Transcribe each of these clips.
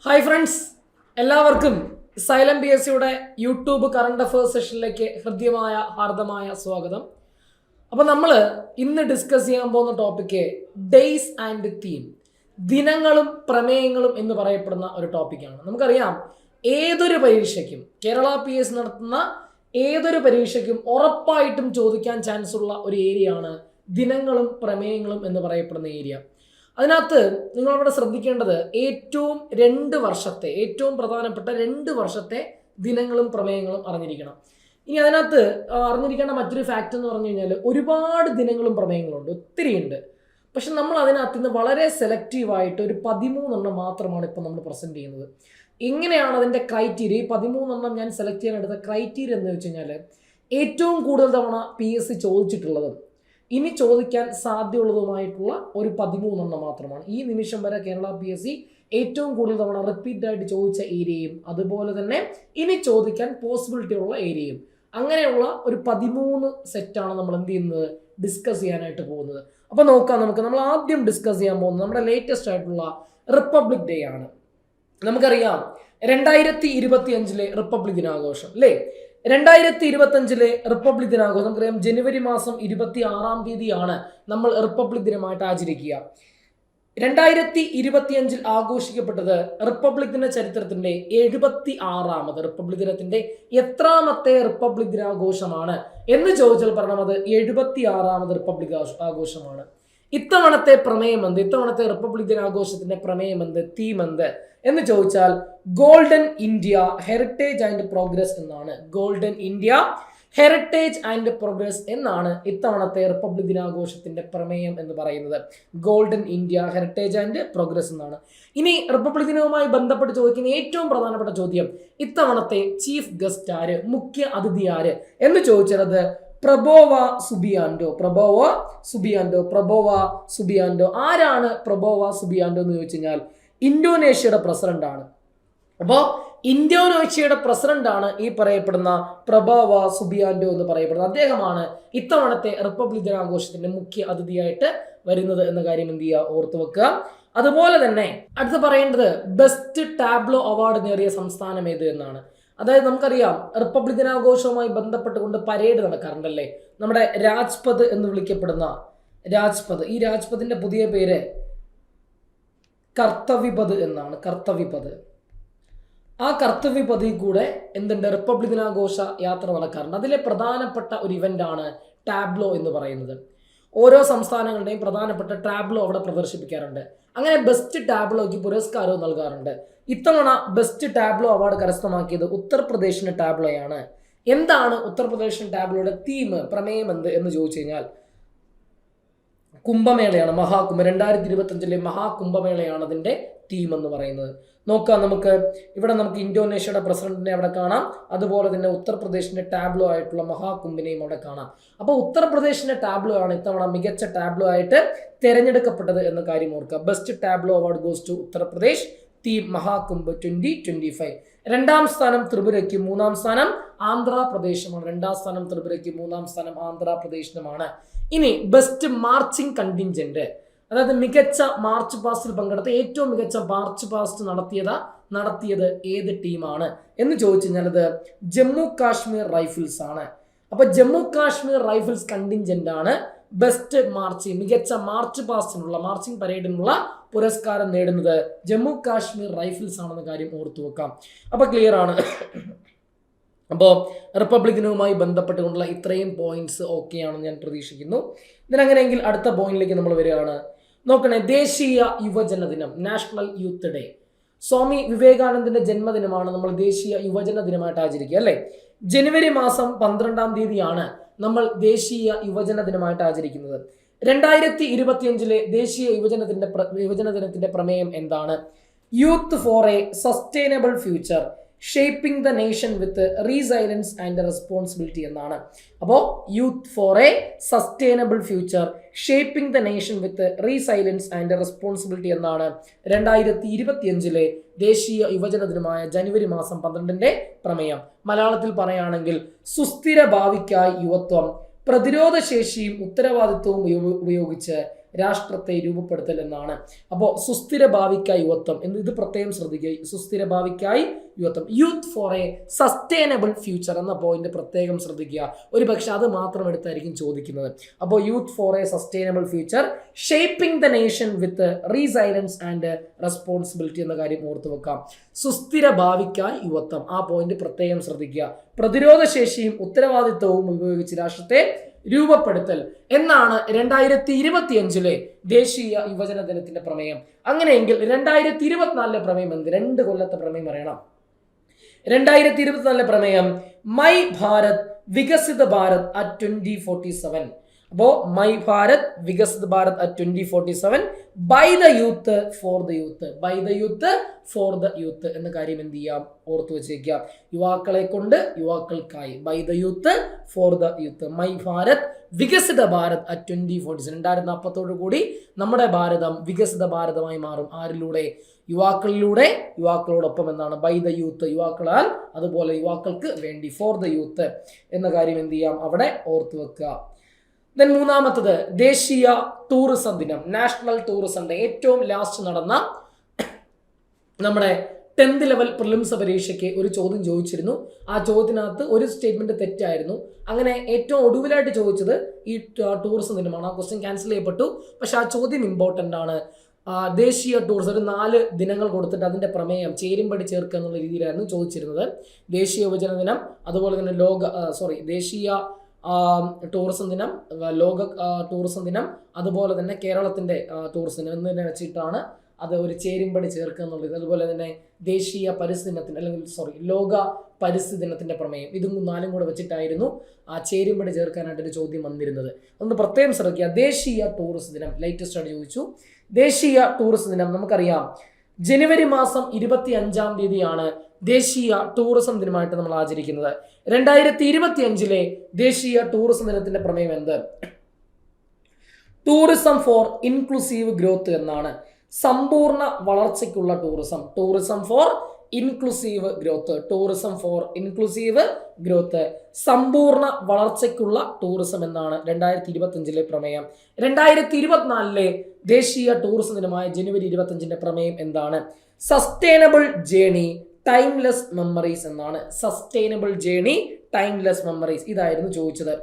Hi friends, എല്ലാവർക്കും xylem P S സിയുടെ YouTube current affairs സെഷനിലേക്ക് ഹൃദ്യമായ ഹാർദമായ സ്വാഗതം. അപ്പോൾ നമ്മൾ ഇന്ന് ഡിസ്കസ് ചെയ്യാൻ പോകുന്ന ടോപ്പിക്ക് ഡേയ്സ് ആൻഡ് തീം, ദിനങ്ങളും പ്രമേയങ്ങളും എന്ന് പറയപ്പെടുന്ന ഒരു ടോപ്പിക്കാണ്. നമുക്കറിയാം, ഏതൊരു പരീക്ഷയ്ക്കും കേരള പി എസ് നടത്തുന്ന ഏതൊരു പരീക്ഷയ്ക്കും ഉറപ്പായിട്ടും ചോദിക്കാൻ ചാൻസ് ഉള്ള ഒരു ഏരിയ ആണ് ദിനങ്ങളും പ്രമേയങ്ങളും എന്ന് പറയപ്പെടുന്ന ഏരിയ. അതിനകത്ത് നിങ്ങളിവിടെ ശ്രദ്ധിക്കേണ്ടത് ഏറ്റവും പ്രധാനപ്പെട്ട 2 വർഷത്തെ ദിനങ്ങളും പ്രമേയങ്ങളും അറിഞ്ഞിരിക്കണം. ഇനി അതിനകത്ത് അറിഞ്ഞിരിക്കേണ്ട മറ്റൊരു ഫാക്റ്റ് എന്ന് പറഞ്ഞു കഴിഞ്ഞാൽ, ഒരുപാട് ദിനങ്ങളും പ്രമേയങ്ങളുണ്ട്, ഒത്തിരി ഉണ്ട്. പക്ഷെ നമ്മൾ അതിനകത്ത് നിന്ന് വളരെ സെലക്റ്റീവായിട്ട് ഒരു 13 മാത്രമാണ് ഇപ്പോൾ നമ്മൾ പ്രസന്റ് ചെയ്യുന്നത്. എങ്ങനെയാണ് അതിൻ്റെ ക്രൈറ്റീരിയ? ഈ 13 ഞാൻ സെലക്ട് ചെയ്യാൻ എടുത്ത ക്രൈറ്റീരിയ എന്ന് വെച്ച് കഴിഞ്ഞാൽ, ഏറ്റവും കൂടുതൽ തവണ PSC ചോദിച്ചിട്ടുള്ളതും ഇനി ചോദിക്കാൻ സാധ്യതയുള്ളതുമായിട്ടുള്ള ഒരു 13 മാത്രമാണ്. ഈ നിമിഷം വരെ കേരള PSC ഏറ്റവും കൂടുതൽ തവണ റിപ്പീറ്റായിട്ട് ചോദിച്ച ഏരിയയും അതുപോലെ തന്നെ ഇനി ചോദിക്കാൻ പോസിബിലിറ്റി ഉള്ള ഏരിയയും, അങ്ങനെയുള്ള ഒരു 13 സെറ്റാണ് നമ്മൾ എന്ത് ചെയ്യുന്നത്, ഡിസ്കസ് ചെയ്യാനായിട്ട് പോകുന്നത്. അപ്പോൾ നോക്കാം, നമ്മൾ ആദ്യം ഡിസ്കസ് ചെയ്യാൻ പോകുന്നത് നമ്മുടെ ലേറ്റസ്റ്റ് ആയിട്ടുള്ള റിപ്പബ്ലിക് ഡേ ആണ്. നമുക്കറിയാം 2025 റിപ്പബ്ലിക് ദിനാഘോഷം അല്ലേ? 2025 റിപ്പബ്ലിക് ദിനാഘോഷം നമുക്കറിയാം, ജനുവരി മാസം 26 നമ്മൾ റിപ്പബ്ലിക് ദിനമായിട്ട് ആചരിക്കുക. 2025 ആഘോഷിക്കപ്പെട്ടത് റിപ്പബ്ലിക് ദിന ചരിത്രത്തിന്റെ 76ാമത് റിപ്പബ്ലിക് ദിനത്തിന്റെ എത്രാമത്തെ റിപ്പബ്ലിക് ദിനാഘോഷമാണ് എന്ന് ചോദിച്ചാൽ പറയണം, അത് 76ാമത് റിപ്പബ്ലിക് ആഘോഷമാണ്. ഇത്തവണത്തെ പ്രമേയം എന്ത്? ഇത്തവണത്തെ റിപ്പബ്ലിക് ദിനാഘോഷത്തിന്റെ പ്രമേയം എന്ത്, തീം എന്ത് എന്ന് ചോദിച്ചാൽ golden India heritage and progress എന്നാണ്. Golden India heritage and progress എന്നാണ് ഇത്തവണത്തെ റിപ്പബ്ലിക് ദിനാഘോഷത്തിന്റെ പ്രമേയം എന്ന് പറയുന്നത്. Golden India heritage and progress എന്നാണ്. ഇനി റിപ്പബ്ലിക് ദിനവുമായി ബന്ധപ്പെട്ട് ചോദിക്കുന്ന ഏറ്റവും പ്രധാനപ്പെട്ട ചോദ്യം, ഇത്തവണത്തെ ചീഫ് ഗസ്റ്റ് ആര്, മുഖ്യ അതിഥി ആര് എന്ന് ചോദിച്ചത് പ്രബോവ സുബിയാൻഡോ. ആരാണ് പ്രബോവ സുബിയാൻഡോ എന്ന് ചോദിച്ചു കഴിഞ്ഞാൽ, ഇന്തോനേഷ്യയുടെ പ്രസിഡന്റ് ആണ്. അപ്പോൾ ഇന്തോനേഷ്യയുടെ പ്രസിഡന്റ് ആണ് ഈ പറയപ്പെടുന്ന പ്രബോവ സുബിയാൻഡോ എന്ന് പറയപ്പെടുന്നത്. അദ്ദേഹമാണ് ഇത്തവണത്തെ റിപ്പബ്ലിക് ദിനാഘോഷത്തിന്റെ മുഖ്യ അതിഥിയായിട്ട് വരുന്നത് എന്ന കാര്യം എന്ത് ചെയ്യുക, ഓർത്തു വെക്കുക. അതുപോലെ തന്നെ അടുത്ത് പറയേണ്ടത് ബെസ്റ്റ് ടാബ്ലോ അവാർഡ് നേടിയ സംസ്ഥാനം ഏത് എന്നാണ്. അതായത് നമുക്കറിയാം, റിപ്പബ്ലിക് ദിനാഘോഷവുമായി ബന്ധപ്പെട്ടുകൊണ്ട് പരേഡ് നടക്കാറുണ്ടല്ലേ, നമ്മുടെ രാജ്പഥ് എന്ന് വിളിക്കപ്പെടുന്ന രാജ്പഥ്. ഈ രാജ്പഥിന്റെ പുതിയ പേര് കർത്തവ്യപഥ് എന്നാണ്. കർത്തവ്യപഥ്. ആ കർത്തവ്യപഥിൽ കൂടെ എന്തുണ്ട്, റിപ്പബ്ലിക് ദിനാഘോഷ യാത്ര നടക്കാറുണ്ട്. അതിലെ പ്രധാനപ്പെട്ട ഒരു ഇവന്റ് ആണ് ടാബ്ലോ എന്ന് പറയുന്നത്. ഓരോ സംസ്ഥാനങ്ങളുടെയും പ്രധാനപ്പെട്ട ടാബ്ലോ അവിടെ പ്രദർശിപ്പിക്കാറുണ്ട്. അങ്ങനെ ബെസ്റ്റ് ടാബ്ലോയ്ക്ക് പുരസ്കാരവും നൽകാറുണ്ട്. ഇത്തവണ ബെസ്റ്റ് ടാബ്ലോ അവാർഡ് കരസ്ഥമാക്കിയത് ഉത്തർപ്രദേശിന് ടാബ്ലോയാണ്. എന്താണ് ഉത്തർപ്രദേശിന് ടാബ്ലോയുടെ തീം, പ്രമേയം എന്ത് എന്ന് ചോദിച്ചു കഴിഞ്ഞാൽ, കുംഭമേളയാണ്. 2025 മഹാകുംഭമേളയാണ് അതിന്റെ തീം എന്ന് പറയുന്നത്. നോക്കാം, നമുക്ക് ഇന്തോനേഷ്യയുടെ പ്രസിഡന്റിനെ അവിടെ കാണാം, അതുപോലെ തന്നെ ഉത്തർപ്രദേശിന്റെ ടാബ്ലോ ആയിട്ടുള്ള മഹാകുംഭിനെയും അവിടെ കാണാം. അപ്പോൾ ഉത്തർപ്രദേശിന്റെ ടാബ്ലോ ആണ് ഇത്തവണ മികച്ച ടാബ്ലോ ആയിട്ട് തിരഞ്ഞെടുക്കപ്പെട്ടത് എന്ന കാര്യം ഓർക്കുക. Best tableau award goes to Uttar Pradesh, theme Mahakumbh 2025. 2ാം സ്ഥാനം ത്രിപുരയ്ക്കും 3ാം സ്ഥാനം ആന്ധ്രാപ്രദേശുമാണ്. 2ാം സ്ഥാനം ത്രിപുരയ്ക്കും 3ാം സ്ഥാനം ആന്ധ്രാപ്രദേശിനുമാണ്. ഇനി ബെസ്റ്റ് മാർച്ചിങ് കണ്ടിൻജന്റ്, അതായത് മികച്ച മാർച്ച് പാസ്റ്റിൽ പങ്കെടുത്ത ഏറ്റവും മികച്ച മാർച്ച് പാസ്റ്റ് നടത്തിയത് ഏത് ടീമാണ് എന്ന് ചോദിച്ചു കഴിഞ്ഞാൽ, അത് ജമ്മു കാശ്മീർ റൈഫിൾസ് ആണ്. അപ്പൊ ജമ്മു കാശ്മീർ റൈഫിൾസ് കണ്ടിൻജന്റ് ആണ് ബെസ്റ്റ് മികച്ച മാർച്ച് പാസ്റ്റിനുള്ള മാർച്ചിങ് പരേഡിനുള്ള പുരസ്കാരം നേടുന്നത് ജമ്മു കാശ്മീർ റൈഫിൾസ് ആണെന്ന കാര്യം ഓർത്തു വെക്കാം. അപ്പൊ ക്ലിയർ ആണ്. അപ്പോൾ റിപ്പബ്ലിക് ദിനവുമായി ബന്ധപ്പെട്ടുകൊണ്ടുള്ള ഇത്രയും പോയിന്റ്സ് ഓക്കെ ആണെന്ന് ഞാൻ പ്രതീക്ഷിക്കുന്നു. ഇതിനങ്ങനെയെങ്കിൽ അടുത്ത പോയിന്റിലേക്ക് നമ്മൾ വരികയാണ്. നോക്കണേ, ദേശീയ യുവജന ദിനം, നാഷണൽ യൂത്ത് ഡേ. സ്വാമി വിവേകാനന്ദന്റെ ജന്മദിനമാണ് നമ്മൾ ദേശീയ യുവജന ദിനമായിട്ട് ആചരിക്കുക അല്ലേ? ജനുവരി മാസം 12 നമ്മൾ ദേശീയ യുവജന ദിനമായിട്ട് ആചരിക്കുന്നത്. 2025 ദേശീയ യുവജന ദിനത്തിന്റെ പ്രമേയം എന്താണ്? Youth for a sustainable future, shaping the nation with resilience and responsibility എന്നാണ്. അപ്പോൾ youth for a sustainable future, shaping the nation with resilience and responsibility എന്നാണ് 2025 ദേശീയ യുവജന ദിനമായ ജനുവരി മാസം 12 പ്രമേയം. മലയാളത്തിൽ പറയുകയാണെങ്കിൽ, സുസ്ഥിര ഭാവിക്കായി യുവത്വം, പ്രതിരോധശേഷിയും ഉത്തരവാദിത്വവും ഉപയോഗിച്ച് രാഷ്ട്രത്തെ രൂപപ്പെടുത്തൽ എന്നാണ്. അപ്പോൾ സുസ്ഥിര ഭാവിക്കായി യുവത്വം എന്ന് ഇത് പ്രത്യേകം ശ്രദ്ധിക്കുക. സുസ്ഥിര ഭാവിക്കായി യുവത്വം, youth for a sustainable future എന്ന പോയിന്റ് പ്രത്യേകം ശ്രദ്ധിക്കുക. ഒരു പക്ഷെ അത് മാത്രം എടുത്തായിരിക്കും ചോദിക്കുന്നത്. അപ്പോൾ youth for a sustainable future, shaping the nation with resilience and responsibility എന്ന കാര്യം ഓർത്തു വെക്കാം. സുസ്ഥിര ഭാവിക്കായി യുവത്വം, ആ പോയിന്റ് പ്രത്യേകം ശ്രദ്ധിക്കുക. പ്രതിരോധ ശേഷിയും ഉത്തരവാദിത്വവും ഉപയോഗിച്ച് രാഷ്ട്രത്തെ രൂപപ്പെടുത്തൽ എന്നാണ് 2025 ദേശീയ യുവജന ദിനത്തിന്റെ പ്രമേയം. അങ്ങനെയെങ്കിൽ 2024 പ്രമേയം എന്ത്? 2 കൊല്ലത്തെ പ്രമേയം അറിയണം. 2024 പ്രമേയം മൈ ഭാരത് വികസിത ഭാരത് അറ്റ് 2047. അപ്പോൾ my Bharat Viksit Bharat at 2047 by the youth for the youth, by the youth for the youth എന്ന കാര്യം എന്ത് ചെയ്യാം? ഓർത്തു വെച്ചേക്കുക. യുവാക്കളെ കൊണ്ട് യുവാക്കൾക്കായി, by the youth for the youth, my Bharat Viksit Bharat at 2047. 2040 കൂടി നമ്മുടെ ഭാരതം വികസിത ഭാരതമായി മാറും. ആരിലൂടെ? യുവാക്കളിലൂടെ, യുവാക്കളോടൊപ്പം എന്നാണ്. ബൈ ദ യൂത്ത്, യുവാക്കളാൽ, അതുപോലെ യുവാക്കൾക്ക് വേണ്ടി, ഫോർ ദ യൂത്ത് എന്ന കാര്യം എന്ത് ചെയ്യാം? അവിടെ ഓർത്തു വെക്കുക. ദെൻ മൂന്നാമത്തത് ദേശീയ ടൂറിസം ദിനം, നാഷണൽ ടൂറിസം ഡേ. ഏറ്റവും ലാസ്റ്റ് നടന്ന നമ്മുടെ 10th ലെവൽ പ്രിലിംസ് പരീക്ഷയ്ക്ക് ഒരു ചോദ്യം ചോദിച്ചിരുന്നു. ആ ചോദ്യത്തിനകത്ത് ഒരു സ്റ്റേറ്റ്മെന്റ് തെറ്റായിരുന്നു. അങ്ങനെ ഏറ്റവും ഒടുവിലായിട്ട് ചോദിച്ചത് ഈ ടൂറിസം ദിനമാണ്. ആ ക്വസ്റ്റ്യൻ ക്യാൻസൽ ചെയ്യപ്പെട്ടു. പക്ഷെ ആ ചോദ്യം ഇമ്പോർട്ടൻ്റ് ആണ്. ദേശീയ ടൂറിസം ഒരു 4 ദിനങ്ങൾ കൊടുത്തിട്ട് അതിന്റെ പ്രമേയം ചേരുംപടി ചേർക്കുക എന്നുള്ള രീതിയിലായിരുന്നു ചോദിച്ചിരുന്നത്. ദേശീയ യുവജന ദിനം, അതുപോലെ തന്നെ ദേശീയ ടൂറിസം ദിനം, ലോക ടൂറിസം ദിനം, അതുപോലെ തന്നെ കേരളത്തിന്റെ ടൂറിസം ദിനം എന്നിവ വെച്ചിട്ടാണ് അത് ഒരു ചേരുംപടി ചേർക്കുക എന്നുള്ളത്. അതുപോലെ തന്നെ ദേശീയ പരിസ്ഥിതി ദിനത്തിന്റെ ലോക പരിസ്ഥിതി ദിനത്തിന്റെ പ്രമേയം, ഇതും 4 കൂടെ വെച്ചിട്ടായിരുന്നു ആ ചേരുംപടി ചേർക്കാനായിട്ടൊരു ചോദ്യം വന്നിരുന്നത്. അതുകൊണ്ട് പ്രത്യേകം ശ്രദ്ധിക്കുക. ദേശീയ ടൂറിസം ദിനം ലേറ്റസ്റ്റ് ആയിട്ട് ചോദിച്ചു. ദേശീയ ടൂറിസം ദിനം നമുക്കറിയാം ജനുവരി മാസം 25-ാം തീയതിയാണ് ദേശീയ ടൂറിസം ദിനമായിട്ട് നമ്മൾ ആചരിക്കുന്നത്. 2025 ദേശീയ ടൂറിസം ദിനത്തിന്റെ പ്രമേയം എന്ത്? ടൂറിസം ഫോർ ഇൻക്ലൂസീവ് ഗ്രോത്ത് എന്നാണ്. സമ്പൂർണ്ണ വളർച്ചയ്ക്കുള്ള tourism, tourism for inclusive growth, tourism for inclusive growth, സമ്പൂർണ്ണ വളർച്ചയ്ക്കുള്ള ടൂറിസം എന്നാണ് 2025 പ്രമേയം. 2024 ദേശീയ ടൂറിസം ദിനമായ ജനുവരി 25 പ്രമേയം എന്താണ്? സസ്റ്റൈനബിൾ ജേണി ടൈംലെസ് മെമ്മറീസ് എന്നാണ്. സസ്റ്റൈനബിൾ ജേണി ടൈംലെസ് മെമ്മറീസ്, ഇതായിരുന്നു ചോദിച്ചത്.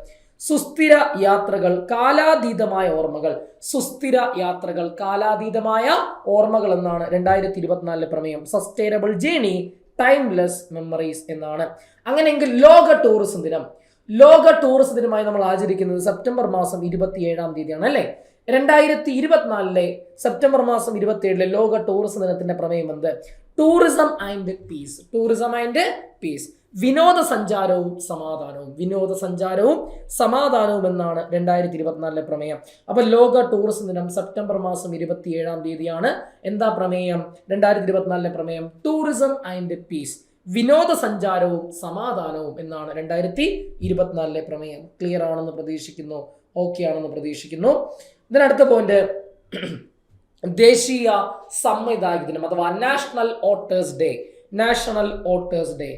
സുസ്ഥിര യാത്രകൾ കാലാതീതമായ ഓർമ്മകൾ, സുസ്ഥിര യാത്രകൾ കാലാതീതമായ ഓർമ്മകൾ എന്നാണ് 2024 പ്രമേയം. സസ്റ്റൈനബിൾ ജേണി ടൈംലെസ് മെമ്മറീസ് എന്നാണ്. അങ്ങനെയെങ്കിൽ ലോക ടൂറിസം ദിനം, ലോക ടൂറിസം ദിനമായി നമ്മൾ ആചരിക്കുന്നത് സെപ്റ്റംബർ മാസം 27-ാം തീയതിയാണ് അല്ലേ? 2024 സെപ്റ്റംബർ മാസം 27 ലോക ടൂറിസം ദിനത്തിന്റെ പ്രമേയം എന്ത്? Tourism and peace, tourism and peace, വിനോദസഞ്ചാരവും സമാധാനവും, വിനോദസഞ്ചാരവും സമാധാനവും എന്നാണ് 2024 പ്രമേയം. അപ്പൊ ലോക ടൂറിസം ദിനം സെപ്റ്റംബർ മാസം 27-ാം തീയതിയാണ്. എന്താ പ്രമേയം? 2024 പ്രമേയം ടൂറിസം ആൻഡ് പീസ്, വിനോദസഞ്ചാരവും സമാധാനവും എന്നാണ് 2024 പ്രമേയം. ക്ലിയർ ആണെന്ന് പ്രതീക്ഷിക്കുന്നു, ഓക്കെ ആണെന്ന് പ്രതീക്ഷിക്കുന്നു. ഇതിനടുത്ത പോയിന്റ് ദേശീയ സംവിധായക ദിനം അഥവാ national otters day. National otters day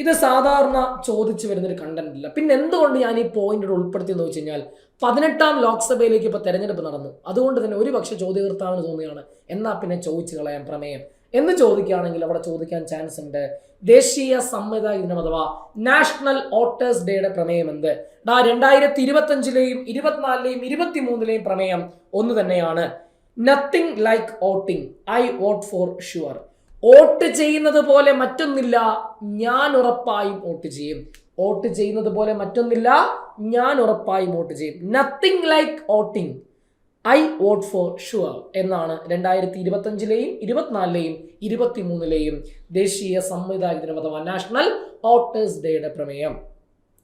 ഇത് സാധാരണ ചോദിച്ചു വരുന്നൊരു കണ്ടന്റ് ഇല്ല. പിന്നെ എന്തുകൊണ്ട് ഞാൻ ഈ പോയിന്റ് ഉൾപ്പെടുത്തി എന്ന് വെച്ച് കഴിഞ്ഞാൽ 18ാം ലോക്സഭയിലേക്ക് ഇപ്പോൾ തെരഞ്ഞെടുപ്പ് നടന്നു. അതുകൊണ്ട് തന്നെ ഒരുപക്ഷെ ചോദ്യകർത്താവിന് തോന്നുകയാണ് എന്നാ പിന്നെ ചോദിച്ചു കളയാൻ പ്രമേയം എന്ന് ചോദിക്കുകയാണെങ്കിൽ അവിടെ ചോദിക്കാൻ ചാൻസ് ഉണ്ട്. ദേശീയ സംവിധായക ദിനം അഥവാ നാഷണൽ ഓട്ടേഴ്സ് ഡേയുടെ പ്രമേയം എന്ത്? 2025-ലെയും 24-ലെയും 23-ലെയും പ്രമേയം ഒന്ന് തന്നെയാണ്. Nothing like voting, I vote for sure. Vote ചെയ്യുന്നത് പോലെ മറ്റൊന്നില്ല, ഞാൻ ഉറപ്പായും വോട്ട് ചെയ്യും. വോട്ട് ചെയ്യുന്നത് പോലെ മറ്റൊന്നില്ല, ഞാൻ ഉറപ്പായും വോട്ട് ചെയ്യും. Nothing like voting, I vote for sure എന്നാണ് 2025-ലെയും 24-ലെയും 23-ലെയും ദേശീയ സംവിധായക ദിനം അഥവാ നാഷണൽ ഓട്ടേഴ്സ് ഡേയുടെ പ്രമേയം.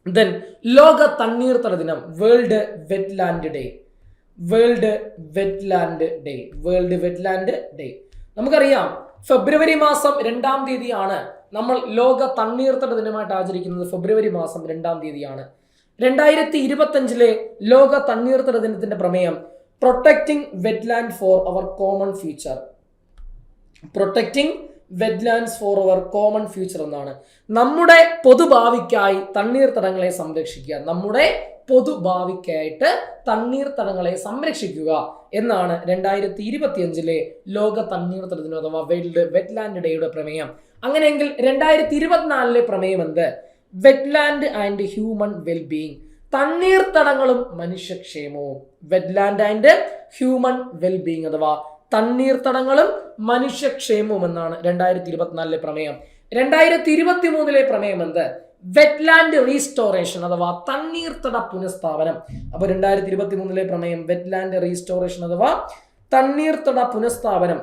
ദെൻ ലോക തണ്ണീർത്തട ദിനം, world wetland day. World wetland day, world wetland day. നമുക്കറിയാം ഫെബ്രുവരി മാസം 2-ാം തീയതിയാണ് നമ്മൾ ലോക തണ്ണീർത്തട ദിനമായിട്ട് ആചരിക്കുന്നത്. ഫെബ്രുവരി മാസം 2-ാം തീയതിയാണ്. 2025-ലെ ലോക തണ്ണീർത്തട ദിനത്തിന്റെ പ്രമേയം protecting wetland for our common future. Protecting wetlands for our common future എന്നാണ്. നമ്മുടെ പൊതുഭാവിക്കായി തണ്ണീർത്തടങ്ങളെ സംരക്ഷിക്കുക, നമ്മുടെ പൊതുഭാവിക്കായിട്ട് തണ്ണീർത്തടങ്ങളെ സംരക്ഷിക്കുക എന്നാണ് 2025 ലോക തണ്ണീർത്തട ദിനം അഥവാ വേൾഡ് വെറ്റ്ലാൻഡ് ഡേയുടെ പ്രമേയം. അങ്ങനെയെങ്കിൽ 2024 പ്രമേയം എന്ത്? വെറ്റ്ലാൻഡ് ആൻഡ് ഹ്യൂമൻ വെൽബീയിങ്, തണ്ണീർത്തടങ്ങളും മനുഷ്യക്ഷേമവും. വെറ്റ്ലാൻഡ് ആൻഡ് ഹ്യൂമൻ വെൽബീയിങ് അഥവാ തണ്ണീർത്തടങ്ങളും മനുഷ്യക്ഷേമവും എന്നാണ് 2024 പ്രമേയം. 2023 പ്രമേയം എന്ത്? വെറ്റ്ലാൻഡ് റീസ്റ്റോറേഷൻ അഥവാ തണ്ണീർത്തട പുനഃസ്ഥാപനം. അപ്പൊ 2023 പ്രമേയം വെറ്റ്ലാൻഡ് റീസ്റ്റോറേഷൻ അഥവാ തണ്ണീർത്തട പുനഃസ്ഥാപനം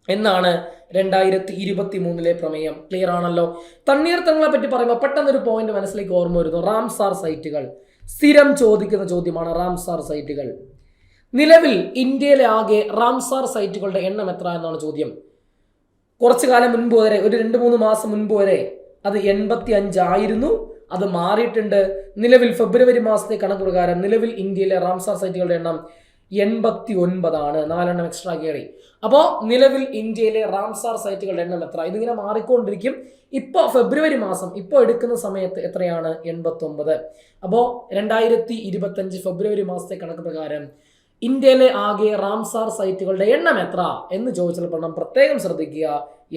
എന്നാണ് 2023 പ്രമേയം. ക്ലിയർ ആണല്ലോ? തണ്ണീർത്തടങ്ങളെ പറ്റി പറയുമ്പോൾ പെട്ടെന്നൊരു പോയിന്റ് മനസ്സിലേക്ക് ഓർമ്മ വരുന്നു. റാംസാർ സൈറ്റുകൾ സ്ഥിരം ചോദിക്കുന്ന ചോദ്യമാണ്. റാംസാർ സൈറ്റുകൾ നിലവിൽ ഇന്ത്യയിലെ ആകെ റാംസാർ സൈറ്റുകളുടെ എണ്ണം എത്ര എന്നാണ് ചോദ്യം. കുറച്ചു കാലം മുൻപ് വരെ, ഒരു 2-3 മാസം മുൻപ് വരെ അത് 85 ആയിരുന്നു. അത് മാറിയിട്ടുണ്ട്. നിലവിൽ ഫെബ്രുവരി മാസത്തെ കണക്ക് പ്രകാരം നിലവിൽ ഇന്ത്യയിലെ റാംസാർ സൈറ്റുകളുടെ എണ്ണം 89 ആണ്. 4 എക്സ്ട്രാ കയറി. അപ്പോൾ നിലവിൽ ഇന്ത്യയിലെ റാംസാർ സൈറ്റുകളുടെ എണ്ണം എത്ര? ഇതിങ്ങനെ മാറിക്കൊണ്ടിരിക്കും. ഇപ്പോൾ ഫെബ്രുവരി മാസം ഇപ്പോൾ എടുക്കുന്ന സമയത്ത് എത്രയാണ്? 89. അപ്പോൾ 2025 ഫെബ്രുവരി മാസത്തെ കണക്ക് പ്രകാരം ഇന്ത്യയിലെ ആകെ റാംസാർ സൈറ്റുകളുടെ എണ്ണം എത്ര എന്ന് ചോദിച്ചാൽ പഠനം പ്രത്യേകം ശ്രദ്ധിക്കുക.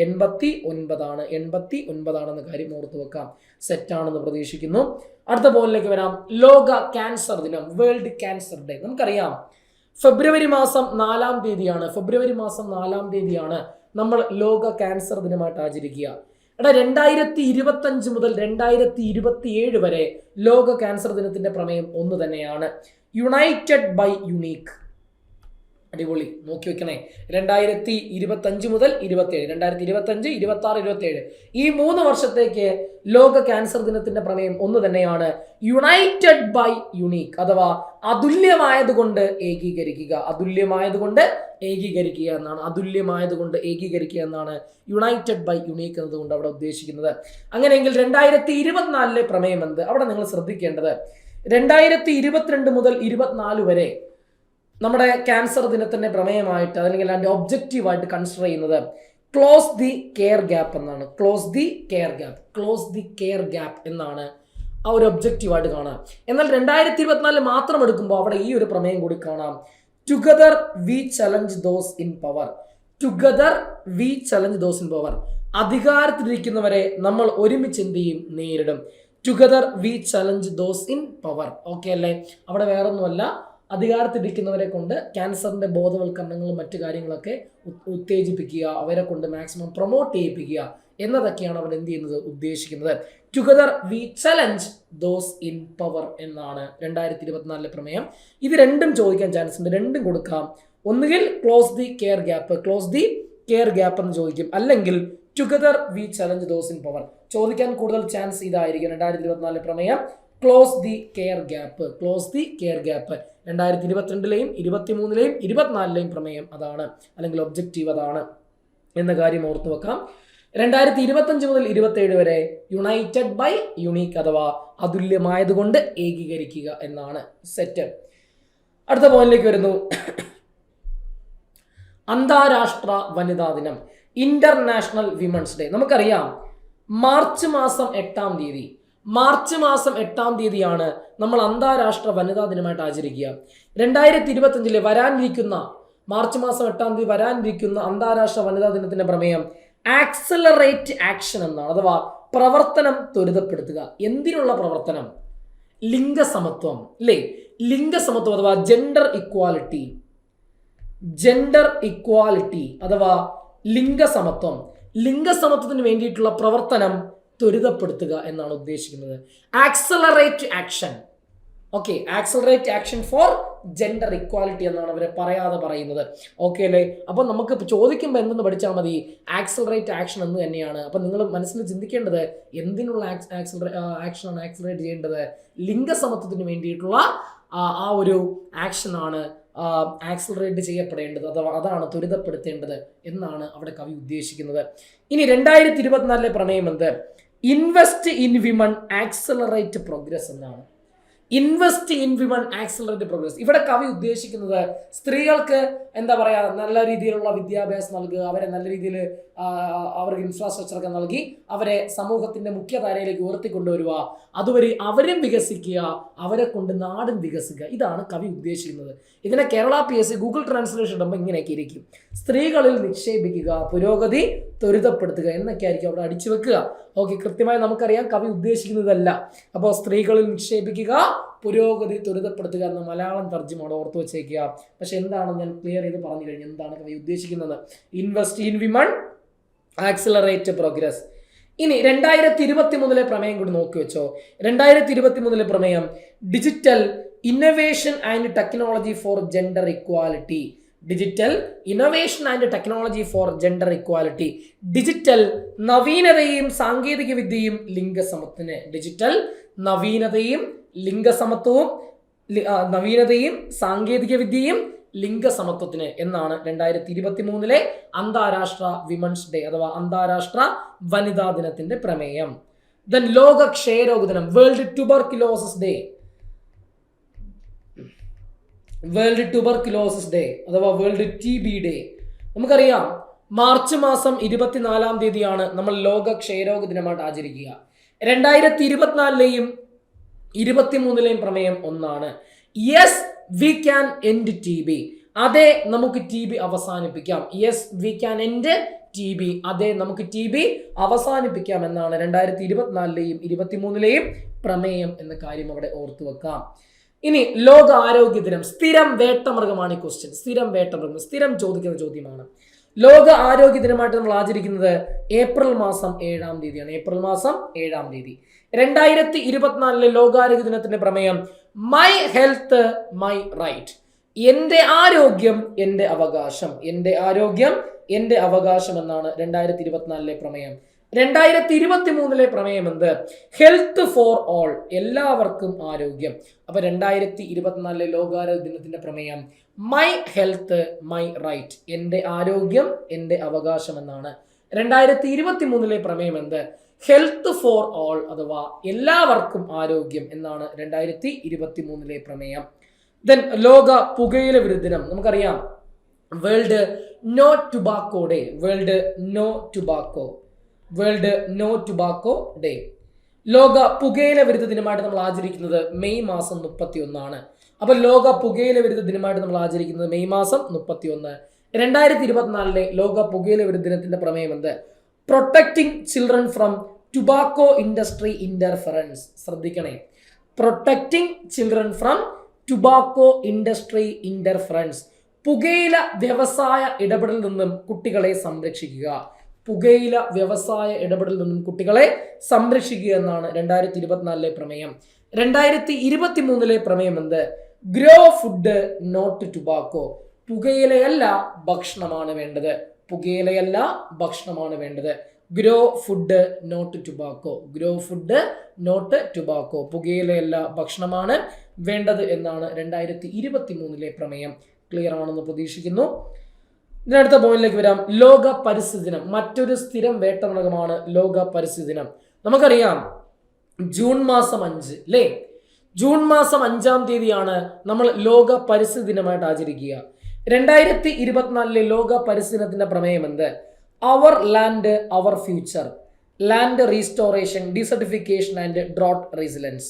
89 ആണ്. 89 ആണെന്ന കാര്യം ഓർത്തു വെക്കാം. സെറ്റാണെന്ന് പ്രതീക്ഷിക്കുന്നു. അടുത്ത പോയിന്റിലേക്ക് വരാം. ലോക ക്യാൻസർ ദിനം, വേൾഡ് ക്യാൻസർ ഡേ. നമുക്കറിയാം ഫെബ്രുവരി മാസം 4-ാം തീയതിയാണ്. ഫെബ്രുവരി മാസം 4-ാം തീയതിയാണ് നമ്മൾ ലോക ക്യാൻസർ ദിനമായിട്ട് ആചരിക്കുക. 2025 മുതൽ 2027 വരെ ലോക ക്യാൻസർ ദിനത്തിന്റെ പ്രമേയം ഒന്ന് തന്നെയാണ്, യുണൈറ്റഡ് ബൈ യുണീക്ക്. അടിപൊളി, നോക്കി വെക്കണേ. 2025 മുതൽ 27, 2025, 26, 27 ഈ 3 വർഷത്തേക്ക് ലോക ക്യാൻസർ ദിനത്തിന്റെ പ്രമേയം ഒന്ന് തന്നെയാണ്, യുണൈറ്റഡ് ബൈ യുണീക്ക് അഥവാ അതുല്യമായതുകൊണ്ട് ഏകീകരിക്കുക. അതുല്യമായതുകൊണ്ട് ഏകീകരിക്കുക എന്നാണ്. അതുല്യമായതുകൊണ്ട് ഏകീകരിക്കുക എന്നാണ് യുണൈറ്റഡ് ബൈ യുണീക്ക് എന്നതുകൊണ്ട് അവിടെ ഉദ്ദേശിക്കുന്നത്. അങ്ങനെയെങ്കിൽ 2024 പ്രമേയം എന്ത്? അവിടെ നിങ്ങൾ ശ്രദ്ധിക്കേണ്ടത് 2022 മുതൽ 24 വരെ നമ്മുടെ ക്യാൻസർ ദിനത്തിന്റെ പ്രമേയമായിട്ട് അല്ലെങ്കിൽ അതിന്റെ ഒബ്ജക്റ്റീവായിട്ട് കൺസിഡർ ചെയ്യുന്നത് ക്ലോസ് ദി കെയർ ഗ്യാപ്പ് എന്നാണ്. Close the care gap, close the care gap എന്നാണ് ആ ഒരു ഒബ്ജക്റ്റീവായിട്ട് കാണാം. എന്നാൽ 2024 മാത്രം എടുക്കുമ്പോൾ അവിടെ ഈ ഒരു പ്രമേയം കൂടി കാണാം, together we challenge those in power. Together we challenge those in power. അധികാരത്തിലിരിക്കുന്നവരെ നമ്മൾ ഒരുമിച്ച് എന്ത് ചെയ്യും? നേരിടും. Together we challenge those in power. Okay അല്ലേ? അവിടെ വേറൊന്നുമല്ല, അധികാരത്തിലിരിക്കുന്നവരെ കൊണ്ട് ക്യാൻസറിന്റെ ബോധവൽക്കരണങ്ങളും മറ്റു കാര്യങ്ങളൊക്കെ ഉത്തേജിപ്പിക്കുക, അവരെ കൊണ്ട് മാക്സിമം പ്രൊമോട്ട് ചെയ്യിപ്പിക്കുക എന്നതൊക്കെയാണ് അവർ എന്ത് ചെയ്യുന്നത്? ഉദ്ദേശിക്കുന്നത്. Together we challenge those in power എന്നാണ് 2024 പ്രമേയം. ഇത് രണ്ടും ചോദിക്കാൻ ചാൻസ് ഉണ്ട്, രണ്ടും കൊടുക്കാം. ഒന്നുകിൽ close the care gap, close the care gap എന്ന് ചോദിക്കും, അല്ലെങ്കിൽ together we challenge those in power. ചോദിക്കാൻ കൂടുതൽ ചാൻസ് ഇതായിരിക്കും 2024 പ്രമേയം, close the care gap. Close the care gap 2022 23 24 പ്രമേയം അതാണ്, അല്ലെങ്കിൽ ഒബ്ജക്റ്റീവ് അതാണ് എന്ന കാര്യം ഓർത്തു വെക്കാം. 2025 മുതൽ 27 വരെ യുണൈറ്റഡ് ബൈ യുണീക്ക് അഥവാ അതുല്യമായതുകൊണ്ട് ഏകീകരിക്കുക എന്നാണ്. സെറ്റ്. അടുത്ത പോയിന്റിലേക്ക് വരുന്നു. അന്താരാഷ്ട്ര വനിതാ ദിനം, ഇന്റർനാഷണൽ വിമൻസ് ഡേ. നമുക്കറിയാം മാർച്ച് മാസം 8-ാം തീയതി, മാർച്ച് മാസം 8-ാം തീയതിയാണ് നമ്മൾ അന്താരാഷ്ട്ര വനിതാ ദിനമായിട്ട് ആചരിക്കുക. 2025 വരാനിരിക്കുന്ന മാർച്ച് മാസം 8-ാം തീയതി വരാനിരിക്കുന്ന അന്താരാഷ്ട്ര വനിതാ ദിനത്തിന്റെ പ്രമേയം ആക്സലറേറ്റ് ആക്ഷൻ എന്നാണ്, അഥവാ പ്രവർത്തനം ത്വരിതപ്പെടുത്തുക. എന്തിനുള്ള പ്രവർത്തനം? ലിംഗസമത്വം അല്ലേ? ലിംഗസമത്വം അഥവാ ജെൻഡർ ഇക്വാലിറ്റി. ജെൻഡർ ഇക്വാലിറ്റി അഥവാ ലിംഗസമത്വം. ലിംഗസമത്വത്തിന് വേണ്ടിയിട്ടുള്ള പ്രവർത്തനം ത്വരിതപ്പെടുത്തുക എന്നാണ് ഉദ്ദേശിക്കുന്നത്. Accelerate action. Okay, accelerate action for gender equality എന്നാണ് അവരെ പറയാതെ പറയുന്നത്. ഓക്കെ അല്ലേ? അപ്പൊ നമുക്ക് ചോദിക്കുമ്പോൾ എന്തെന്ന് പഠിച്ചാൽ മതി? ആക്സലറേറ്റ് ആക്ഷൻ എന്ന് തന്നെയാണ്. അപ്പൊ നിങ്ങൾ മനസ്സിൽ ചിന്തിക്കേണ്ടത് എന്തിനുള്ള ആക്ഷനാണ് ആക്സലറേറ്റ് ചെയ്യേണ്ടത്? ലിംഗസമത്വത്തിന് വേണ്ടിയിട്ടുള്ള ആ ഒരു ആക്ഷനാണ് ആക്സലറേറ്റ് ചെയ്യപ്പെടേണ്ടത്, അഥവാ അതാണ് ത്വരിതപ്പെടുത്തേണ്ടത് എന്നാണ് അവിടെ കവി ഉദ്ദേശിക്കുന്നത്. ഇനി 2024 പ്രമേയം എന്ത്? Invest in women accelerate progress എന്നാണ്. Invest in women accelerate progress. ഇവിടെ കവി ഉദ്ദേശിക്കുന്നത് സ്ത്രീകൾക്ക് എന്താ പറയാ, നല്ല രീതിയിലുള്ള വിദ്യാഭ്യാസം നൽകുക, അവരെ നല്ല രീതിയിൽ അവർക്ക് ഇൻഫ്രാസ്ട്രക്ചർ ഒക്കെ നൽകി അവരെ സമൂഹത്തിന്റെ മുഖ്യധാരയിലേക്ക് ഉയർത്തിക്കൊണ്ടുവരിക, അതുവഴി അവരും വികസിക്കുക, അവരെ കൊണ്ട് നാടും വികസിക്കുക. ഇതാണ് കവി ഉദ്ദേശിക്കുന്നത്. ഇതിനെ കേരള PSC ഗൂഗിൾ ട്രാൻസ്ലേഷൻ ഇടുമ്പോൾ ഇങ്ങനെയൊക്കെ ഇരിക്കും: സ്ത്രീകളിൽ നിക്ഷേപിക്കുക, പുരോഗതി ത്വരിതപ്പെടുത്തുക എന്നൊക്കെ ആയിരിക്കും അവിടെ അടിച്ചു വെക്കുക. ഓക്കെ, കൃത്യമായി നമുക്കറിയാം കവി ഉദ്ദേശിക്കുന്നതല്ല. അപ്പോൾ സ്ത്രീകളിൽ നിക്ഷേപിക്കുക, പുരോഗതി ത്വരിതപ്പെടുത്തുക എന്ന മലയാളം തർജ്ജിമ ഓർത്ത് വെച്ചേക്കുക. പക്ഷെ എന്താണ്, ഞാൻ ക്ലിയർ ചെയ്ത് പറഞ്ഞു കഴിഞ്ഞു എന്താണ് കവി ഉദ്ദേശിക്കുന്നത്. Invest in women accelerate progress. ഇനി 2023 പ്രമേയം കൂടി നോക്കി വെച്ചോ. 2023 പ്രമേയം digital innovation and technology for gender equality. Digital innovation and technology for gender equality. Digital നവീനതയും സാങ്കേതിക വിദ്യയും ലിംഗസമത്വത്തിന്. ഡിജിറ്റൽ നവീനതയും ലിംഗസമത്വവും നവീനതയും സാങ്കേതിക വിദ്യയും ലിംഗസമത്വത്തിന് എന്നാണ് 2023 അന്താരാഷ്ട്ര വിമൻസ് ഡേ അഥവാ അന്താരാഷ്ട്ര വനിതാ ദിനത്തിന്റെ പ്രമേയം. ദെൻ ലോക ക്ഷയരോഗ ദിനം, world tuberculosis day. World tuberculosis day അഥവാ വേൾഡ് TB ഡേ. നമുക്കറിയാം മാർച്ച് മാസം 24-ാം തീയതിയാണ് നമ്മൾ ലോക ക്ഷയരോഗ ദിനമായിട്ട് ആചരിക്കുക. 2024-ലെയും 2023-ലെയും പ്രമേയം ഒന്നാണ്: yes we can end TB. അതെ, നമുക്ക് TB അവസാനിപ്പിക്കാം. Yes we can end TB. അതെ, നമുക്ക് TB അവസാനിപ്പിക്കാം എന്നാണ് 2024-ലെയും 2023-ലെയും പ്രമേയം എന്ന കാര്യം അവിടെ ഓർത്തു വെക്കാം. ഇനി ലോക ആരോഗ്യ ദിനം. സ്ഥിരം വേട്ടമൃഗമാണ് ഈ ക്വസ്റ്റ്യൻ. സ്ഥിരം വേട്ടമൃഗം സ്ഥിരം ചോദിക്കുന്ന ചോദ്യമാണ്. ലോക ആരോഗ്യ ദിനമായിട്ട് നമ്മൾ ആചരിക്കുന്നത് ഏപ്രിൽ മാസം 7-ാം തീയതിയാണ്. ഏപ്രിൽ മാസം 7-ാം തീയതി. 2024 ലോകാരോഗ്യ ദിനത്തിന്റെ പ്രമേയം മൈ ഹെൽത്ത് മൈ റൈറ്റ്. എന്റെ ആരോഗ്യം എന്റെ അവകാശം. എന്റെ ആരോഗ്യം എന്റെ അവകാശം എന്നാണ് 2024 പ്രമേയം. 2023 പ്രമേയം എന്ത്? Health for all. എല്ലാവർക്കും ആരോഗ്യം. അപ്പൊ 2024 ലോകാരോഗ്യ ദിനത്തിന്റെ പ്രമേയം മൈ ഹെൽത്ത് മൈ റൈറ്റ്. എന്റെ ആരോഗ്യം എന്റെ അവകാശം എന്നാണ്. 2023 പ്രമേയം എന്ത്? ഹെൽത്ത് ഫോർ ഓൾ അഥവാ എല്ലാവർക്കും ആരോഗ്യം എന്നാണ് 2023 പ്രമേയം. ദെൻ ലോക പുകയില വിരുദ്ധ ദിനം. നമുക്കറിയാം world no tobacco day. World no tobacco. World no tobacco day. ലോക പുകയില വിരുദ്ധ ദിനമായിട്ട് നമ്മൾ ആചരിക്കുന്നത് മെയ് മാസം 31. അപ്പൊ ലോക പുകയില വിരുദ്ധ ദിനമായിട്ട് നമ്മൾ ആചരിക്കുന്നത് മെയ് മാസം 31. 2024 ലോക പുകയില വിരുദ്ധ ദിനത്തിന്റെ പ്രമേയം എന്ത്? Protecting children from tobacco industry interference. ശ്രദ്ധിക്കണേ, protecting children from tobacco industry interference. പുകയില വ്യവസായ ഇടപെടലിൽ നിന്നും കുട്ടികളെ സംരക്ഷിക്കുക. പുകയില വ്യവസായ ഇടപെടലിൽ നിന്നും കുട്ടികളെ സംരക്ഷിക്കുക എന്നാണ് 2024 പ്രമേയം. 2023 പ്രമേയം എന്ത്? Grow food not tobacco. പുകയിലയല്ല ഭക്ഷണമാണ് വേണ്ടത്. പുകയിലയല്ല ഭക്ഷണമാണ് വേണ്ടത്. Grow food not tobacco. Grow food not tobacco. പുകയിലയല്ല ഭക്ഷണമാണ് വേണ്ടത് എന്നാണ് 2023 പ്രമേയം. ക്ലിയർ ആണെന്ന് പ്രതീക്ഷിക്കുന്നു. ഇതിനടുത്ത പോയിന്റിലേക്ക് വരാം. ലോക പരിസ്ഥിതി ദിനം. മറ്റൊരു സ്ഥിരം വേട്ടമൃഗമാണ് ലോക പരിസ്ഥിതി ദിനം. നമുക്കറിയാം ജൂൺ മാസം 5 അല്ലേ? ജൂൺ മാസം 5-ാം തീയതിയാണ് നമ്മൾ ലോക പരിസ്ഥിതി ദിനമായിട്ട് ആചരിക്കുക. 2024 ലോക പരിസ്ഥിതി ദിനത്തിന്റെ പ്രമേയം എന്ത്? Our land our future. Land restoration, desertification and drought resilience.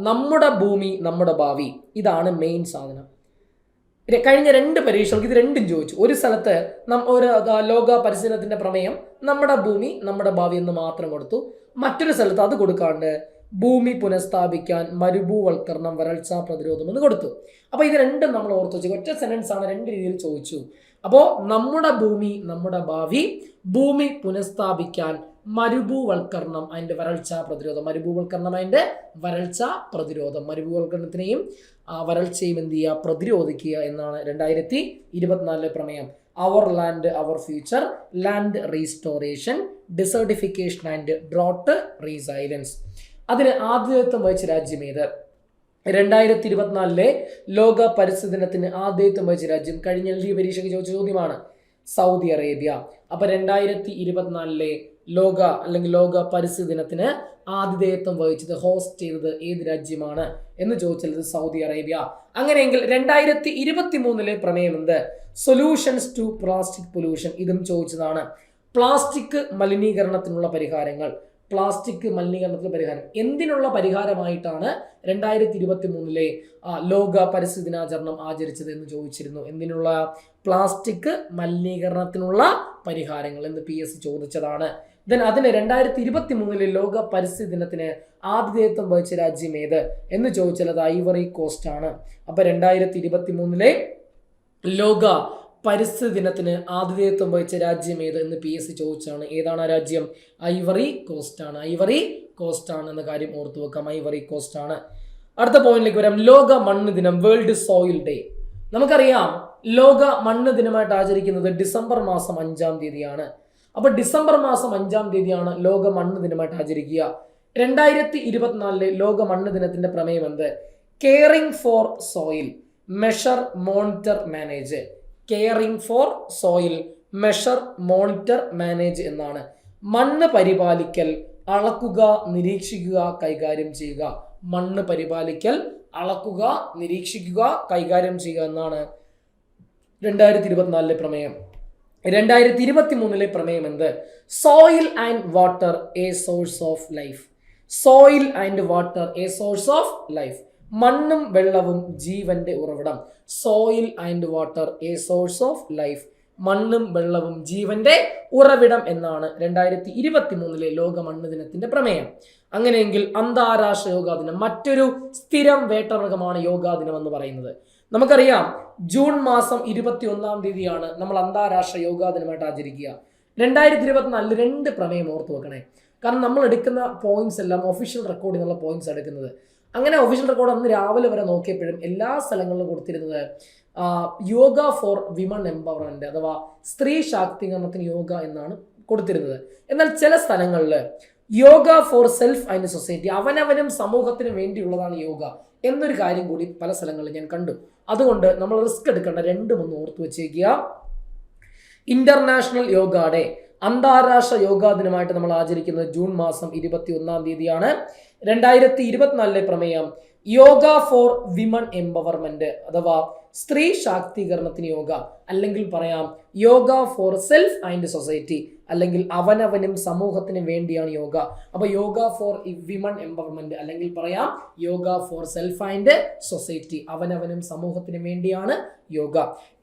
നമ്മുടെ ഭൂമി നമ്മുടെ ഭാവി. ഇതാണ് മെയിൻ സാധനം. കഴിഞ്ഞ 2 പരീക്ഷകൾക്ക് ഇത് രണ്ടും ചോദിച്ചു. ഒരു സ്ഥലത്ത് ഒരു ലോക പരിസ്ഥിതിദിനത്തിന്റെ പ്രമേയം നമ്മുടെ ഭൂമി നമ്മുടെ ഭാവി എന്ന് മാത്രം കൊടുത്തു. മറ്റൊരു സ്ഥലത്ത് അത് കൊടുക്കാണ്ട് ഭൂമി പുനഃസ്ഥാപിക്കാൻ, മരുഭൂവൽക്കരണം, വരൾച്ച പ്രതിരോധം എന്ന് കൊടുത്തു. അപ്പൊ ഇത് രണ്ടും നമ്മൾ ഓർത്തു വെച്ചു. ഒറ്റ സെന്റൻസ് ആണ്, 2 രീതിയിൽ ചോദിച്ചു. അപ്പോ നമ്മുടെ ഭൂമി നമ്മുടെ ഭാവി, ഭൂമി പുനഃസ്ഥാപിക്കാൻ, മരുഭൂവൽക്കരണം അതിന്റെ വരൾച്ച പ്രതിരോധം. മരുഭൂവൽക്കരണം അതിന്റെ വരൾച്ച പ്രതിരോധം. മരുഭൂവൽക്കരണത്തിനെയും വരൾച്ചയും എന്ത് ചെയ്യുക? പ്രതിരോധിക്കുക എന്നാണ് 2024 പ്രമേയം. Our land our future, land restoration, desertification and drought resilience. അതിന് ആതിഥേയത്വം വഹിച്ച രാജ്യം ഏത്? 2024 ലോക പരിസ്ഥിതി ദിനത്തിന് ആതിഥേയത്വം വഹിച്ച രാജ്യം കഴിഞ്ഞ പരീക്ഷയ്ക്ക് ചോദിച്ച ചോദ്യമാണ്, സൗദി അറേബ്യ. അപ്പൊ 2024 ലോക പരിസ്ഥിതി ദിനത്തിന് ആതിഥേയത്വം വഹിച്ചത്, ഹോസ്റ്റ് ചെയ്തത് ഏത് രാജ്യമാണ് എന്ന് ചോദിച്ചാൽ സൗദി അറേബ്യ. അങ്ങനെയെങ്കിൽ 2023 പ്രമേയം എന്ത്? Solutions to plastic pollution. ഇതും ചോദിച്ചതാണ്. പ്ലാസ്റ്റിക് മലിനീകരണത്തിനുള്ള പരിഹാരങ്ങൾ. എന്തിനുള്ള പരിഹാരമായിട്ടാണ് 2023 ലോക പരിസ്ഥിതി ദിനാചരണം ആചരിച്ചത് എന്ന് ചോദിച്ചിരുന്നു. എന്തിനുള്ള? പ്ലാസ്റ്റിക് മലിനീകരണത്തിനുള്ള പരിഹാരങ്ങൾ എന്ന് PSC ചോദിച്ചതാണ്. അതിന് 2023 ലോക പരിസ്ഥിതി ദിനത്തിന് ആതിഥേയത്വം വഹിച്ച രാജ്യം ഏത് എന്ന് ചോദിച്ചാൽ അത് ഐവറി കോസ്റ്റ് ആണ്. അപ്പൊ 2023 ലോക പരിസ്ഥിതി ദിനത്തിന് ആതിഥേയത്വം വഹിച്ച രാജ്യം ഏത് എന്ന് PSC ചോദിച്ചാണ്. ഏതാണ് ആ രാജ്യം? ഐവറി കോസ്റ്റ് ആണ് എന്ന കാര്യം ഓർത്തു വെക്കാം. ഐവറി കോസ്റ്റ് ആണ്. അടുത്ത പോയിന്റിലേക്ക് വരാം. ലോക മണ്ണ് ദിനം, വേൾഡ് സോയിൽ ഡേ. നമുക്കറിയാം ലോക മണ്ണ് ദിനമായിട്ട് ആചരിക്കുന്നത് ഡിസംബർ മാസം 5-ാം തീയതിയാണ്. അപ്പൊ ഡിസംബർ മാസം 5-ാം തീയതിയാണ് ലോക മണ്ണ് ദിനമായിട്ട് ആചരിക്കുക. 2024 ലോക മണ്ണ് ദിനത്തിന്റെ പ്രമേയം എന്ത്? Caring for soil, measure, monitor, manage. Caring for soil, measure, monitor, manage എന്നാണ്. മണ്ണ് പരിപാലിക്കൽ, അളക്കുക, നിരീക്ഷിക്കുക, കൈകാര്യം ചെയ്യുക. മണ്ണ് പരിപാലിക്കൽ, അളക്കുക, നിരീക്ഷിക്കുക, കൈകാര്യം ചെയ്യുക എന്നാണ് 2024 പ്രമേയം. 2023 പ്രമേയം എന്ത്? Soil and water A source of life. Soil and water A source of life. മണ്ണും വെള്ളവും ജീവന്റെ ഉറവിടം. Soil and water A source of life. മണ്ണും വെള്ളവും ജീവന്റെ ഉറവിടം എന്നാണ് 2023 ലോക മണ്ണ് ദിനത്തിന്റെ പ്രമേയം. അങ്ങനെയെങ്കിൽ അന്താരാഷ്ട്ര യോഗാ ദിനം, മറ്റൊരു സ്ഥിരം വേട്ടമൃഗമാണ് യോഗാ ദിനം എന്ന് പറയുന്നത്. നമുക്കറിയാം ജൂൺ മാസം 21-ാം തീയതിയാണ് നമ്മൾ അന്താരാഷ്ട്ര യോഗാ ദിനമായിട്ട് ആചരിക്കുക. 2024 2 പ്രമേയം ഓർത്തു വെക്കണേ. കാരണം നമ്മൾ എടുക്കുന്ന പോയിന്റ്സ് എല്ലാം ഒഫീഷ്യൽ റെക്കോർഡിൽ നിന്നുള്ള പോയിന്റ്സ് എടുക്കുന്നത്. അങ്ങനെ ഒഫീഷ്യൽ റെക്കോർഡ് അന്ന് രാവിലെ വരെ നോക്കിയപ്പോഴും എല്ലാ സ്ഥലങ്ങളിലും കൊടുത്തിരുന്നത് യോഗ ഫോർ വിമൺ എംപവർമെന്റ് അഥവാ സ്ത്രീ ശാക്തീകരണത്തിന് യോഗ എന്നാണ് കൊടുത്തിരുന്നത്. എന്നാൽ ചില സ്ഥലങ്ങളിൽ yoga for self and society, അവനവനും സമൂഹത്തിനും വേണ്ടിയുള്ളതാണ് യോഗ എന്നൊരു കാര്യം കൂടി പല സ്ഥലങ്ങളിൽ ഞാൻ കണ്ടു. അതുകൊണ്ട് നമ്മൾ റിസ്ക് എടുക്കേണ്ട 2 ഓർത്തു വെച്ചേക്കുക. ഇന്റർനാഷണൽ യോഗ ഡേ, അന്താരാഷ്ട്ര യോഗാ ദിനമായിട്ട് നമ്മൾ ആചരിക്കുന്നത് ജൂൺ മാസം 21-ാം തീയതിയാണ്. 2024 പ്രമേയം യോഗ ഫോർ വിമൺ എംപവർമെന്റ് അഥവാ സ്ത്രീ ശാക്തീകരണത്തിന് യോഗ, അല്ലെങ്കിൽ പറയാം yoga for self and society, അല്ലെങ്കിൽ അവനവനും സമൂഹത്തിനും വേണ്ടിയാണ് യോഗ. അപ്പൊ യോഗ ഫോർ വിമൺ എംപവർമെന്റ്, അല്ലെങ്കിൽ പറയാം yoga for self and society, അവനവനും സമൂഹത്തിനും വേണ്ടിയാണ് യോഗ.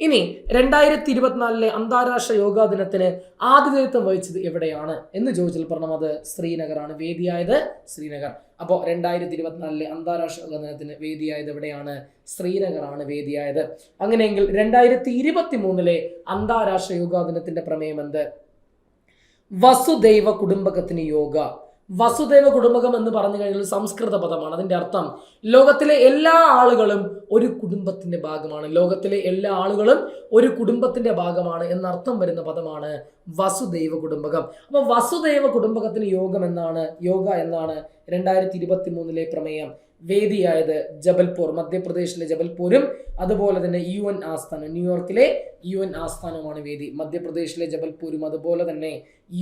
ഇനി 2024 അന്താരാഷ്ട്ര യോഗാ ദിനത്തിന് ആതിഥേയത്വം വഹിച്ചത് എവിടെയാണ് എന്ന് ചോദിച്ചാൽ പറഞ്ഞാൽ അത് ശ്രീനഗറാണ്. വേദിയായത് ശ്രീനഗർ. അപ്പോൾ 2024 അന്താരാഷ്ട്ര യോഗാ ദിനത്തിന് വേദിയായത് എവിടെയാണ്? ശ്രീനഗറാണ് വേദിയായത്. അങ്ങനെയെങ്കിൽ 2023 അന്താരാഷ്ട്ര യോഗാ ദിനത്തിന്റെ പ്രമേയം എന്ത്? വസുദൈവ കുടുംബകത്തിന് യോഗ. വസുദൈവ കുടുംബകം എന്ന് പറഞ്ഞു കഴിഞ്ഞാൽ സംസ്കൃത പദമാണ്. അതിന്റെ അർത്ഥം ലോകത്തിലെ എല്ലാ ആളുകളും ഒരു കുടുംബത്തിന്റെ ഭാഗമാണ്. ലോകത്തിലെ എല്ലാ ആളുകളും ഒരു കുടുംബത്തിന്റെ ഭാഗമാണ് എന്നർത്ഥം വരുന്ന പദമാണ് വസുദൈവ കുടുംബകം. അപ്പൊ വസുദൈവ കുടുംബകത്തിന് യോഗ എന്നാണ് 2023 പ്രമേയം. വേദിയായത് ജബൽപൂർ, മധ്യപ്രദേശിലെ ജബൽപൂരും അതുപോലെ തന്നെ UN ആസ്ഥാനം, ന്യൂയോർക്കിലെ UN ആസ്ഥാനവുമാണ് വേദി. മധ്യപ്രദേശിലെ ജബൽപൂരും അതുപോലെ തന്നെ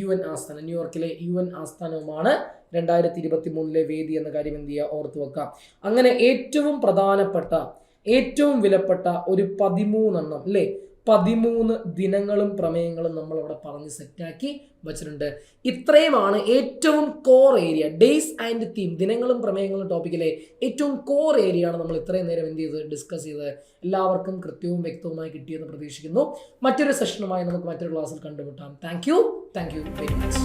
UN ആസ്ഥാനം, ന്യൂയോർക്കിലെ UN ആസ്ഥാനവുമാണ് 2023 വേദി എന്ന കാര്യം എന്ത് ചെയ്യുക? ഓർത്തു വെക്കാം. അങ്ങനെ ഏറ്റവും പ്രധാനപ്പെട്ട, ഏറ്റവും വിലപ്പെട്ട ഒരു 13 അല്ലേ, 13 ദിനങ്ങളും പ്രമേയങ്ങളും നമ്മൾ അവിടെ പറഞ്ഞ് സെറ്റാക്കി വച്ചിട്ടുണ്ട്. ഇത്രയുമാണ് ഏറ്റവും core area. Days and theme, ദിനങ്ങളും പ്രമേയങ്ങളും ടോപ്പിക്കിലെ ഏറ്റവും കോർ ഏരിയ ആണ് നമ്മൾ ഇത്രയും നേരം എന്ത് ചെയ്ത് ഡിസ്കസ് ചെയ്തത്. എല്ലാവർക്കും കൃത്യവും വ്യക്തവുമായി കിട്ടിയെന്ന് പ്രതീക്ഷിക്കുന്നു. മറ്റൊരു സെഷനുമായി നമുക്ക് മറ്റൊരു ക്ലാസ്സിൽ കണ്ടുമുട്ടാം. Thank you very much.